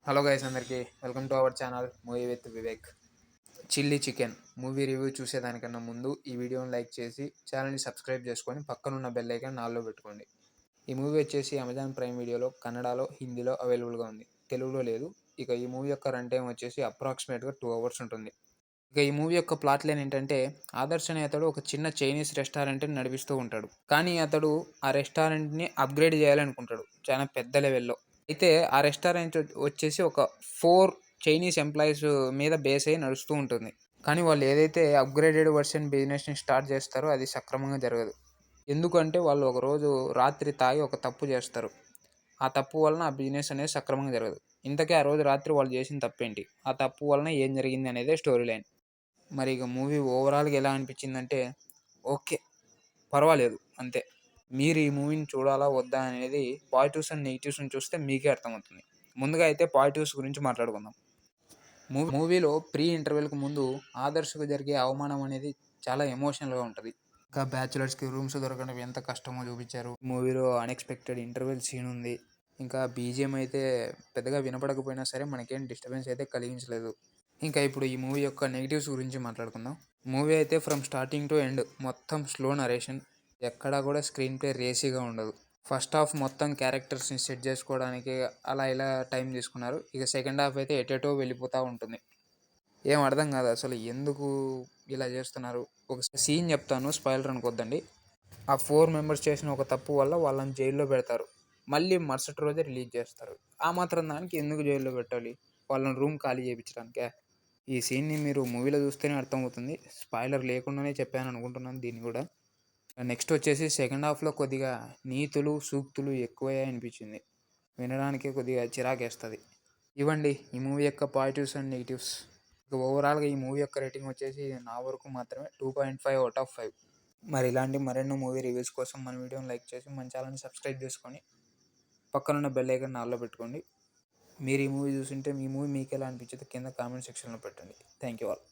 Hello guys అందరికీ welcome to our channel movie with Vivek. Chilli chicken movie review చూసేదానికన్నా ముందు ఈ వీడియోని లైక్ చేసి ఛానల్ని సబ్స్క్రైబ్ చేసుకొని పక్కనున్న బెల్ ఐకాన్ ఆల్లో పెట్టుకోండి. ఈ మూవీ వచ్చేసి అమెజాన్ ప్రైమ్ వీడియోలో కన్నడలో, హిందీలో అవైలబుల్గా ఉంది. తెలుగులో లేదు. ఇక ఈ మూవీ యొక్క రన్ టైం వచ్చేసి అప్రాక్సిమేట్గా 2 అవర్స్ ఉంటుంది. ఇక ఈ మూవీ యొక్క ప్లాట్ లైన్ ఏంటంటే, ఆదర్శ్ అనే అతడు ఒక చిన్న చైనీస్ రెస్టారెంట్ని నడిపిస్తూ ఉంటాడు. కానీ అతడు ఆ రెస్టారెంట్ని అప్గ్రేడ్ చేయాలనుకుంటాడు చాలా పెద్ద లెవెల్లో. అయితే ఆ రెస్టారెంట్ వచ్చేసి ఒక 4 చైనీస్ ఎంప్లాయీస్ మీద బేస్ అయ్యి నడుస్తూ ఉంటుంది. కానీ వాళ్ళు ఏదైతే అప్గ్రేడెడ్ వర్షన్ బిజినెస్‌ని స్టార్ట్ చేస్తారో అది సక్రమంగా జరగదు. ఎందుకంటే వాళ్ళు ఒకరోజు రాత్రి తాగి ఒక తప్పు చేస్తారు. ఆ తప్పు వలన ఆ బిజినెస్ అనేది సక్రమంగా జరగదు. ఇంతకీ ఆ రోజు రాత్రి వాళ్ళు చేసిన తప్పేంటి? ఆ తప్పు వలన ఏం జరిగింది అనేదే స్టోరీ లైన్. మరి ఇక మూవీ ఓవరాల్‌గా ఎలా అనిపించిందంటే, ఓకే. పర్వాలేదు అంతే. మీరు ఈ మూవీని చూడాలా? వద్దా? అనేది పాజిటివ్స్ అండ్ నెగెటివ్స్‌ని చూస్తే మీకే అర్థమవుతుంది. ముందుగా అయితే పాజిటివ్స్ గురించి మాట్లాడుకుందాం. మూవీలో ప్రీ ఇంటర్వెల్‌కి ముందు ఆదర్శ్‌కు జరిగే అవమానం అనేది చాలా ఎమోషనల్‌గా ఉంటది. ఇంకా బ్యాచిలర్స్‌కి రూమ్స్ దొరకడం ఎంత కష్టమో చూపించారు. మూవీలో అన్‌ఎక్స్‌పెక్టెడ్ ఇంటర్వెల్ సీన్ ఉంది. ఇంకా బీజీఎం అయితే పెద్దగా వినపడకపోయినా సరే మనకేం డిస్టర్బెన్స్ అయితే కలిగించలేదు. ఇంకా ఇప్పుడు ఈ మూవీ యొక్క నెగెటివ్స్ గురించి మాట్లాడుకుందాం. మూవీ అయితే ఫ్రమ్ స్టార్టింగ్ టు ఎండ్ మొత్తం స్లో నరేషన్. ఎక్కడా కూడా స్క్రీన్ ప్లే రేసీగా ఉండదు. ఫస్ట్ హాఫ్ మొత్తం క్యారెక్టర్స్ని సెట్ చేసుకోవడానికి అలా ఇలా టైం తీసుకున్నారు. ఇక సెకండ్ హాఫ్ అయితే ఎటెటో వెళ్ళిపోతూ ఉంటుంది. ఏం అర్థం కాదు అసలు ఎందుకు ఇలా చేస్తున్నారు. ఒక సీన్ చెప్తాను, స్పాయిలర్ అనుకోద్దండి. ఆ 4 మెంబర్స్ చేసిన ఒక తప్పు వల్ల వాళ్ళని జైల్లో పెడతారు. మళ్ళీ మరుసటి రోజే రిలీజ్ చేస్తారు. ఆ మాత్రం దానికి ఎందుకు జైల్లో పెట్టాలి? వాళ్ళని రూమ్ ఖాళీ చేయించడానికా? ఈ సీన్‌ని మీరు మూవీలో చూస్తేనే అర్థమవుతుంది. స్పాయిలర్ లేకుండానే చెప్పాను అనుకుంటున్నాను దీన్ని కూడా. నెక్స్ట్ వచ్చేసి సెకండ్ హాఫ్‌లో కొద్దిగా నీతులు, సూక్తులు ఎక్కువయ్యాయి అనిపించింది. వినడానికే కొద్దిగా చిరాకేస్తది. ఇవండి ఈ మూవీ యొక్క పాజిటివ్స్ అండ్ నెగెటివ్స్. ఇక ఓవరాల్‌గా ఈ మూవీ యొక్క రేటింగ్ వచ్చేసి నా వరకు మాత్రమే 2.5 ఔట్ ఆఫ్ 5. మరి ఇలాంటి మరెన్నో మూవీ రివ్యూస్ కోసం మన వీడియోని లైక్ చేసి మన ఛానల్ని సబ్స్క్రైబ్ చేసుకొని పక్కనున్న బెల్ ఐకాన్ ఆల్లో పెట్టుకోండి. మీరు ఈ మూవీ చూసుంటే మీ మూవీ మీకెలా అనిపించిందో కింద కామెంట్ సెక్షన్‌లో పెట్టండి. Thank you all.